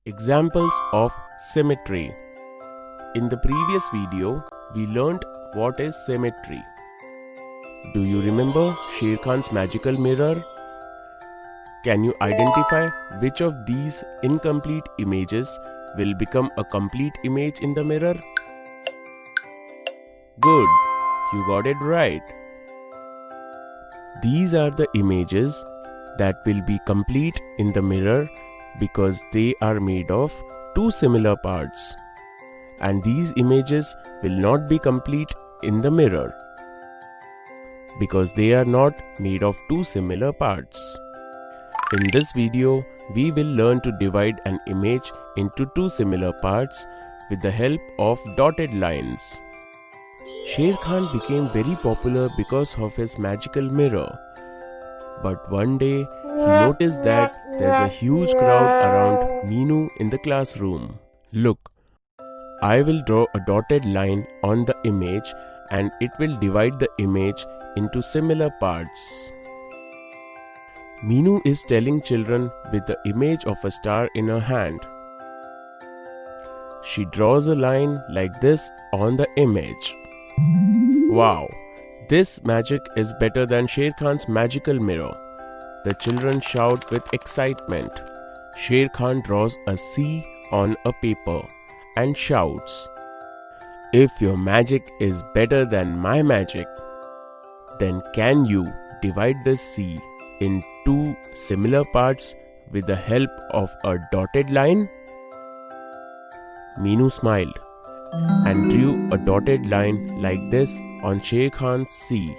Examples of symmetry. In the previous video, we learnt what is symmetry. Do you remember Sher Khan's magical mirror? Can you identify which of these incomplete images will become a complete image in the mirror? Good, you got it right. These are the images that will be complete in the mirror because they are made of two similar parts. And these images will not be complete in the mirror because they are not made of two similar parts. In this video, we will learn to divide an image into two similar parts with the help of dotted lines. Sher Khan became very popular because of his magical mirror. But one day, he noticed that there's a huge crowd around Meenu in the classroom. Look, I will draw a dotted line on the image and it will divide the image into similar parts. Meenu is telling children with the image of a star in her hand. She draws a line like this on the image. Wow! This magic is better than Sher Khan's magical mirror. The children shout with excitement. Sher Khan draws a C on a paper and shouts, "If your magic is better than my magic, then can you divide this C in two similar parts with the help of a dotted line?" Meenu smiled and drew a dotted line like this on Sher Khan's C.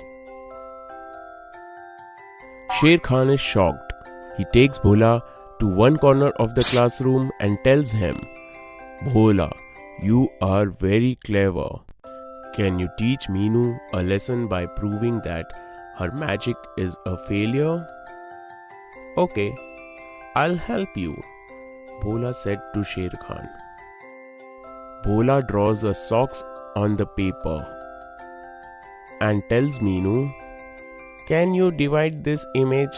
Sher Khan is shocked. He takes Bhola to one corner of the classroom and tells him, "Bhola, you are very clever. Can you teach Meenu a lesson by proving that her magic is a failure?" "Okay, I'll help you," Bhola said to Sher Khan. Bhola draws a socks on the paper and tells Meenu, "Can you divide this image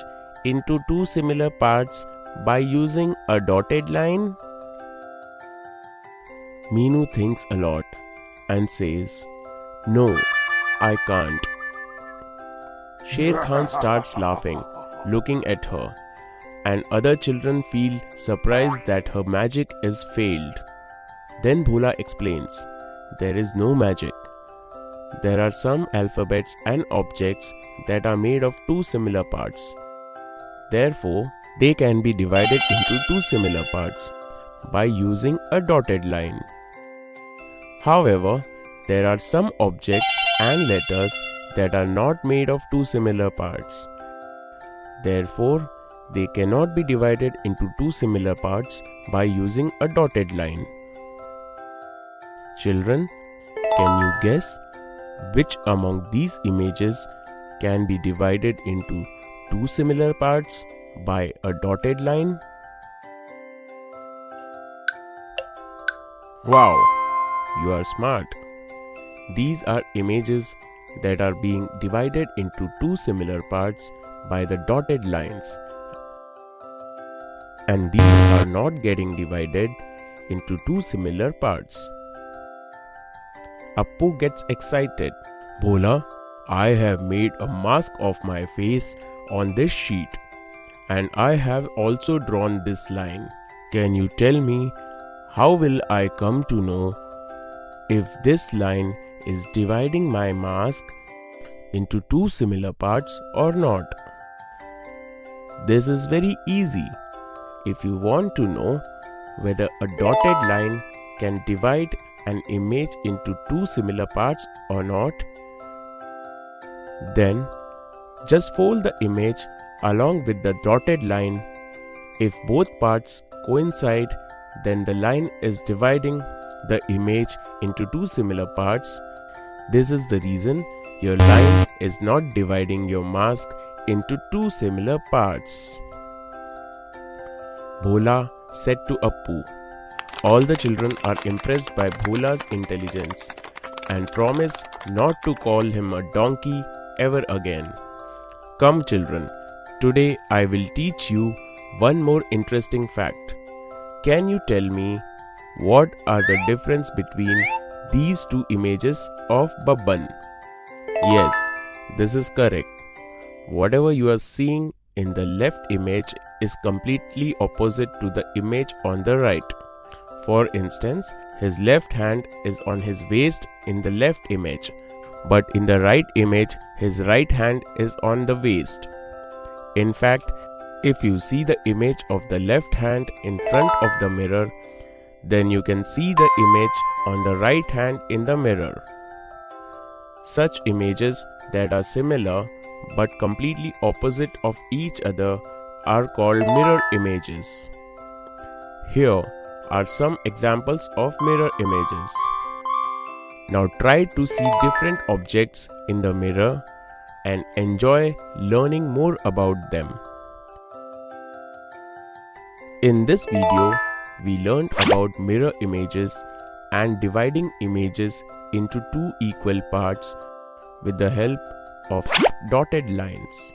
into two similar parts by using a dotted line?" Meenu thinks a lot and says, "No, I can't." Sher Khan starts laughing, looking at her, and other children feel surprised that her magic is failed. Then Bhola explains, "There is no magic. There are some alphabets and objects that are made of two similar parts. Therefore, they can be divided into two similar parts by using a dotted line. However, there are some objects and letters that are not made of two similar parts. Therefore, they cannot be divided into two similar parts by using a dotted line." Children, can you guess which among these images can be divided into two similar parts by a dotted line? Wow, you are smart. These are images that are being divided into two similar parts by the dotted lines. And these are not getting divided into two similar parts. Appu gets excited. "Bhola, I have made a mask of my face on this sheet and I have also drawn this line. Can you tell me how will I come to know if this line is dividing my mask into two similar parts or not?" This is very easy. If you want to know whether a dotted line can divide an image into two similar parts or not, then just fold the image along with the dotted line. If both parts coincide, then the line is dividing the image into two similar parts. This is the reason your line is not dividing your mask into two similar parts. Bhola said to Appu. All the children are impressed by Bhola's intelligence and promise not to call him a donkey ever again. Come children, today I will teach you one more interesting fact. Can you tell me what are the difference between these two images of Babban? Yes, this is correct. Whatever you are seeing in the left image is completely opposite to the image on the right. For instance, his left hand is on his waist in the left image, but in the right image, his right hand is on the waist. In fact, if you see the image of the left hand in front of the mirror, then you can see the image on the right hand in the mirror. Such images that are similar but completely opposite of each other are called mirror images. Here are some examples of mirror images. Now try to see different objects in the mirror and enjoy learning more about them. In this video, we learned about mirror images and dividing images into two equal parts with the help of dotted lines.